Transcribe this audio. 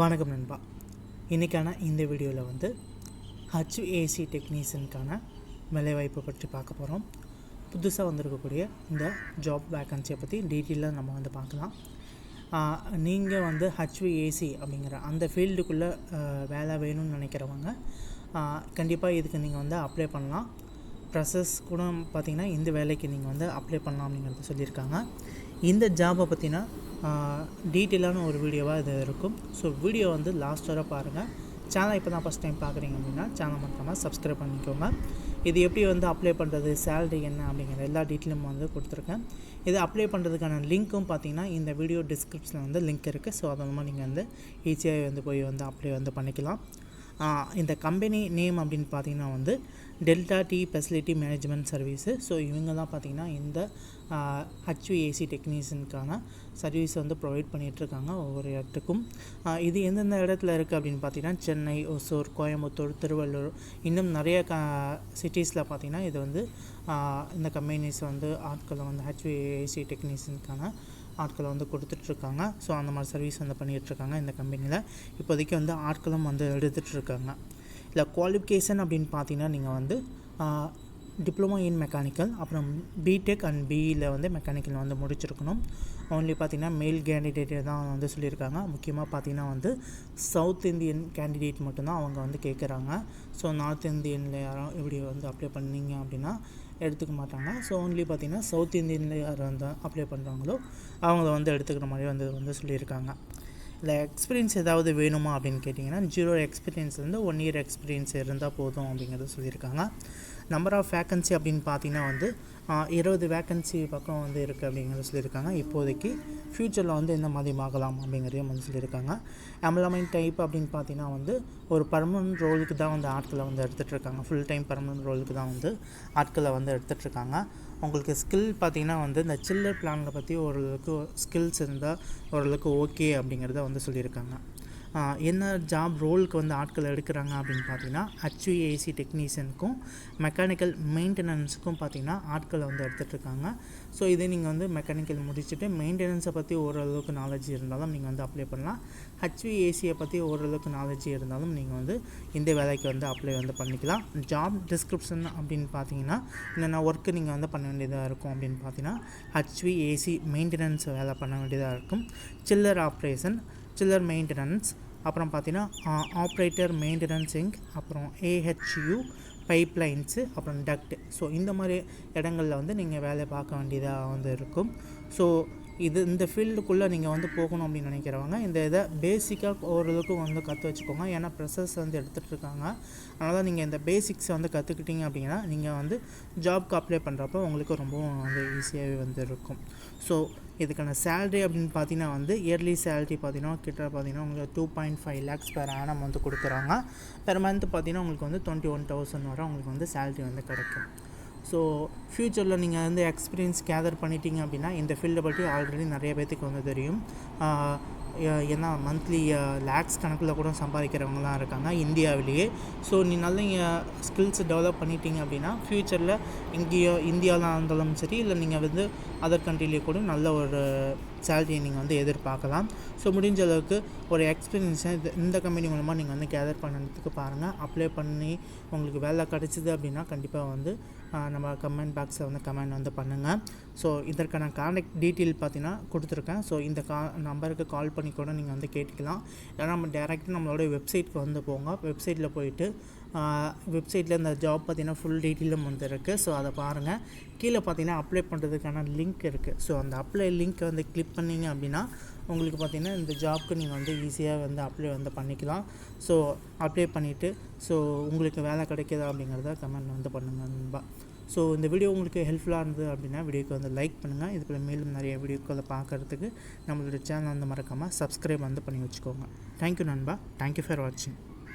வணக்கம் நண்பா. இன்றைக்கான இந்த வீடியோவில் வந்து HVAC டெக்னீஷியனுக்கான வேலைவாய்ப்பை பற்றி பார்க்க போகிறோம். புதுசாக வந்திருக்கக்கூடிய இந்த ஜாப் வேக்கன்சியை பற்றி டீட்டெயிலாக நம்ம வந்து பார்க்கலாம். நீங்கள் வந்து HVAC அப்படிங்கிற அந்த ஃபீல்டுக்குள்ளே வேலை வேணும்னு நினைக்கிறவங்க கண்டிப்பாக இதுக்கு நீங்கள் வந்து அப்ளை பண்ணலாம். ப்ரொசஸ் கூட பார்த்திங்கன்னா இந்த வேலைக்கு நீங்கள் வந்து அப்ளை பண்ணலாம் அப்படிங்கிறது சொல்லியிருக்காங்க. இந்த ஜாபை பற்றினா டீட்டெயிலான ஒரு வீடியோவாக இது இருக்கும். ஸோ வீடியோ வந்து லாஸ்ட் வரை பாருங்கள். சேனல் இப்போ தான் ஃபஸ்ட் டைம் பார்க்குறீங்க அப்படின்னா சேனல் மறக்காமல் சப்ஸ்கிரைப் பண்ணிக்கோங்க. இது எப்படி வந்து அப்ளை பண்ணுறது, சேலரி என்ன அப்படிங்கிற எல்லா டீட்டெயிலும் வந்து கொடுத்துருக்கேன். இது அப்ளை பண்ணுறதுக்கான லிங்க்கும் பார்த்தீங்கன்னா இந்த வீடியோ டிஸ்கிரிப்ஷனில் வந்து லிங்க் இருக்குது. ஸோ அது மூலமாக நீங்கள் வந்து ஈஸியாக வந்து போய் வந்து அப்ளை வந்து பண்ணிக்கலாம். இந்த கம்பெனி நேம் அப்படின்னு பார்த்தீங்கன்னா வந்து delta tea facility management service. So இவங்க தான் பார்த்திங்கன்னா இந்த HVAC டெக்னீஷியனுக்கான சர்வீஸ் வந்து ப்ரொவைட் பண்ணிகிட்ருக்காங்க ஒவ்வொரு இடத்துக்கும். இது எந்தெந்த இடத்துல இருக்குது அப்படின்னு பார்த்தீங்கன்னா சென்னை, ஒசூர், கோயம்புத்தூர், திருவள்ளூர், இன்னும் நிறைய சிட்டிஸில் பார்த்திங்கன்னா இது வந்து இந்த கம்பெனிஸ் வந்து ஆட்களை வந்து HVAC டெக்னீஷியனுக்கான ஆட்களை வந்து கொடுத்துட்ருக்காங்க. ஸோ அந்த மாதிரி சர்வீஸ் வந்து பண்ணிகிட்ருக்காங்க இந்த கம்பெனியில். இப்போதைக்கு வந்து ஆட்களும் வந்து எடுத்துகிட்ருக்காங்க. இல்லை குவாலிஃபிகேஷன் அப்படின்னு பார்த்தீங்கன்னா நீங்கள் வந்து டிப்ளமோ இன் மெக்கானிக்கல், அப்புறம் பிடெக் அண்ட் பிஇயில் வந்து மெக்கானிக்கல் வந்து முடிச்சிருக்கணும். ஓன்லி பார்த்திங்கன்னா மேல் கேண்டிடேட்டே தான் வந்து சொல்லியிருக்காங்க. முக்கியமாக பார்த்திங்கன்னா வந்து சவுத் இந்தியன் கேண்டிடேட் மட்டும்தான் அவங்க வந்து கேட்குறாங்க. ஸோ நார்த் இந்தியனில் யாரும் இப்படி வந்து அப்ளை பண்ணிங்க அப்படின்னா எடுத்துக்க மாட்டாங்க. ஸோ ஓன்லி பார்த்திங்கன்னா சவுத் இந்தியனில் யார் வந்து அப்ளை பண்ணுறாங்களோ அவங்கள வந்து எடுத்துக்கிற மாதிரி வந்து சொல்லியிருக்காங்க. இல்லை எக்ஸ்பீரியன்ஸ் ஏதாவது வேணுமா அப்படின்னு கேட்டிங்கன்னா 0 எக்ஸ்பீரியன்ஸ்லேருந்து 1 இயர் எக்ஸ்பீரியன்ஸ் இருந்தால் போதும் அப்படிங்கிறத சொல்லியிருக்காங்க. நம்பர் ஆஃப் வேக்கன்சி அப்படின்னு பார்த்தீங்கன்னா வந்து 20 வேக்கன்சி பக்கம் வந்து இருக்குது அப்படிங்கிறத சொல்லியிருக்காங்க. இப்போதைக்கு ஃப்யூச்சரில் வந்து எந்த மாதிரி ஆகலாம் அப்படிங்கிறதையும் வந்து சொல்லியிருக்காங்க. எம்ப்ளாய்மெண்ட் டைப் அப்படின்னு பார்த்தீங்கன்னா வந்து ஒரு பர்மனன்ட் ரோலுக்கு தான் வந்து ஆட்களை வந்து எடுத்துகிட்ருக்காங்க. ஃபுல் டைம் பர்மனன்ட் ரோலுக்கு தான் வந்து ஆட்களை வந்து எடுத்துகிட்ருக்காங்க. உங்களுக்கு ஸ்கில் பார்த்திங்கன்னா வந்து இந்த சில்லர் பிளானில் பற்றி ஓரளவுக்கு ஸ்கில்ஸ் இருந்தால் ஓரளவுக்கு ஓகே அப்படிங்கிறத வந்து சொல்லியிருக்காங்க. என்ன ஜாப் ரோலுக்கு வந்து ஆட்கள் எடுக்கிறாங்க அப்படின்னு பார்த்தீங்கன்னா HVAC டெக்னீஷியனுக்கும் மெக்கானிக்கல் மெயின்டெனன்ஸுக்கும் பார்த்திங்கன்னா ஆட்களை வந்து எடுத்துகிட்ருக்காங்க. ஸோ இதே நீங்கள் வந்து மெக்கானிக்கல் முடிச்சுட்டு மெயின்டெனன்ஸை பற்றி ஓரளவுக்கு நாலேஜ் இருந்தாலும் நீங்கள் வந்து அப்ளை பண்ணலாம். HVACயை பற்றி ஓரளவுக்கு நாலேஜ் இருந்தாலும் நீங்கள் வந்து இந்த வேலைக்கு வந்து அப்ளை வந்து பண்ணிக்கலாம். ஜாப் டிஸ்கிரிப்ஷன் அப்படின்னு பார்த்தீங்கன்னா என்னென்ன ஒர்க்கு நீங்கள் வந்து பண்ண வேண்டியதாக இருக்கும் அப்படின்னு பார்த்தீங்கன்னா HVAC மெயின்டெனன்ஸ் வேலை பண்ண வேண்டியதாக இருக்கும். சில்லர் ஆப்ரேஷன், சில்லர் மெயின்டெனன்ஸ், அப்புறம் பார்த்தீங்கன்னா ஆப்ரேட்டர் மெயின்டெனன்ஸிங், அப்புறம் AHU பைப்லைன்ஸு, அப்புறம் டக்ட். ஸோ இந்த மாதிரி இடங்களில் வந்து நீங்கள் வேலை பார்க்க வேண்டியதாக வந்து இருக்கும். ஸோ இந்த ஃபீல்டுக்குள்ளே நீங்கள் வந்து போகணும் அப்படின்னு நினைக்கிறவங்க இந்த இதை பேசிக்காக ஓரளவுக்கு வந்து கற்று வச்சுக்கோங்க. ஏன்னா ப்ரெஷர்ஸ் வந்து எடுத்துகிட்ருக்காங்க. அதனால் நீங்கள் இந்த பேசிக்ஸை வந்து கற்றுக்கிட்டீங்க அப்படின்னா நீங்கள் வந்து ஜாப்க்கு அப்ளை பண்ணுறப்போ உங்களுக்கு ரொம்பவும் வந்து ஈஸியாகவே வந்து இருக்கும். ஸோ இதுக்கான சேலரி அப்படின்னு பார்த்தீங்கன்னா வந்து இயர்லி சேலரி பார்த்தீங்கன்னா பார்த்தீங்கன்னா உங்களுக்கு 2.5 lakhs பெர் ஆனம் வந்து கொடுக்குறாங்க. பெர் மந்த் பார்த்தீங்கன்னா உங்களுக்கு வந்து 21,000 வரை உங்களுக்கு வந்து சேலரி வந்து கிடைக்கும். ஸோ ஃப்யூச்சரில் நீங்கள் வந்து எக்ஸ்பீரியன்ஸ் கேதர் பண்ணிட்டீங்க அப்படின்னா இந்த ஃபீல்டை பற்றி ஆல்ரெடி நிறைய பேர்த்துக்கு வந்து தெரியும். ஏன்னா மந்த்லி லேக்ஸ் கணக்கில் கூட சம்பாதிக்கிறவங்களாம் இருக்காங்க இந்தியாவிலேயே. ஸோ நீ நல்ல ஸ்கில்ஸ் டெவலப் பண்ணிட்டீங்க அப்படின்னா ஃப்யூச்சரில் இந்தியாவில் இருந்தாலும் சரி, இல்லை நீங்கள் வந்து அதர் கண்ட்ரிலேயே கூட நல்ல ஒரு சேலரியை நீங்கள் வந்து எதிர்பார்க்கலாம். ஸோ முடிஞ்ச அளவுக்கு ஒரு எக்ஸ்பீரியன்ஸை இந்த கம்பெனி மூலமாக நீங்கள் வந்து கேதர் பண்ணுறதுக்கு பாருங்கள். அப்ளை பண்ணி உங்களுக்கு வேலை கிடச்சிது அப்படின்னா கண்டிப்பாக வந்து நம்ம கமெண்ட் பாக்ஸில் வந்து கமெண்ட் வந்து பண்ணுங்கள். ஸோ இதற்கான கான்டாக்ட் டீட்டெயில் பார்த்தீங்கன்னா கொடுத்துருக்கேன். ஸோ இந்த நம்பருக்கு கால் பண்ணி கூட நீங்கள் வந்து கேட்டுக்கலாம். ஏன்னா நம்ம டேரெக்டாக நம்மளோட வெப்சைட்க்கு வந்து போங்க. வெப்சைட்டில் போயிட்டு வெப்சைட்டில் இந்த ஜாப் பார்த்திங்கன்னா ஃபுல் டீட்டெயிலும் வந்து இருக்குது. ஸோ அதை பாருங்கள். கீழே பார்த்திங்கன்னா அப்ளை பண்ணுறதுக்கான லிங்க் இருக்குது. ஸோ அந்த அப்ளை லிங்க்கை வந்து கிளிக் பண்ணிங்க அப்படின்னா உங்களுக்கு பார்த்திங்கன்னா இந்த ஜாப்க்கு நீங்கள் வந்து ஈஸியாக வந்து அப்ளை வந்து பண்ணிக்கலாம். ஸோ அப்ளை பண்ணிவிட்டு ஸோ உங்களுக்கு வேலை கிடைக்கிதா அப்படிங்கிறத கமெண்ட் வந்து பண்ணுங்கள் நண்பா. ஸோ இந்த வீடியோ உங்களுக்கு ஹெல்ப்ஃபுல்லாக இருந்தது அப்படின்னா வீடியோக்கு வந்து லைக் பண்ணுங்கள். இதுக்குள்ள மேலும் நிறைய வீடியோக்களை பார்க்குறதுக்கு நம்மளோட சேனல் வந்து மறக்காமல் சப்ஸ்கிரைப் வந்து பண்ணி வச்சுக்கோங்க. தேங்க்யூ நண்பா. தேங்க்யூ ஃபார் வாட்சிங்.